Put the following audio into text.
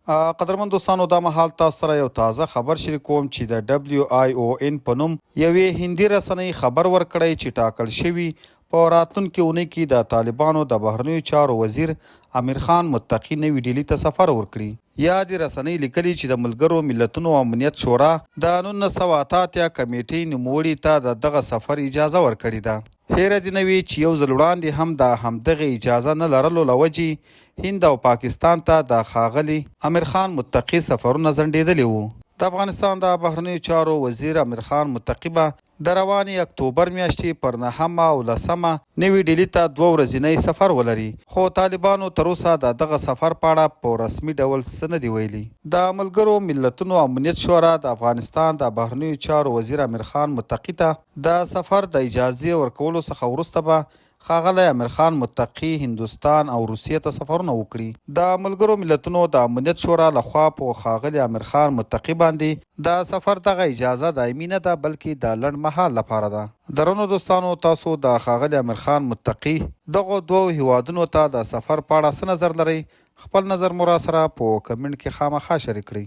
قدرمن دوستانو دا مهال تاسو سره یو تازه خبر شریکوم چې د WION په نوم یوې هندي رسنۍ خبر ورکړی چې ټاکل شوي په راتلونکې اونۍ کې د طالبانو د بهرنیو چارو وزیر امیر خان متقي نوي ډیلي ته سفر وکړي. یادې رسنۍ لیکلي چې د ملګرو ملتونو امنیت شورا د 1988 کمیټې نوموړي ته د دغه سفر اجازه ورکړې ده. هیره دې نه وي چې یو ځل وړاندې هم د همدغې اجازه نه لرلو له وجې هند او پاکستان ته د ښاغلي امیر خان متقي سفرونه ځنډېدلي وو. د افغانستان د بهرنیو چارو وزیر امیر خان متقي به د روانې اکتوبر میاشتې پر 9 او 10 نوي ډیلي ته 2 ورځنی سفر ولري، خو طالبانو تر اوسه د دغه سفر په اړه په رسمي ډول څه نه دي ویلي. د ملګرو ملتونو امنیت شورا د افغانستان د بهرنیو چارو وزیر امیر خان متقي ته د سفر د اجازې ورکولو څخه وروسته به ښاغلی امیر خان متقي هندوستان او روسیې ته سفرونه وکړي. د ملګرو ملتونو د امنیت شورا لخوا په ښاغلي امیر خان متقي باندې د سفر دغه اجازه دایمي نه ده، بلکې د لنډ مهال لپاره ده. درنو دوستانو، تاسو د ښاغلي امیر خان متقي دغو 2 هیوادونو ته د سفر په اړه څه نظر لرئ؟ خپل نظر مو راسره په کمنټ کې خامخا شریک کړئ.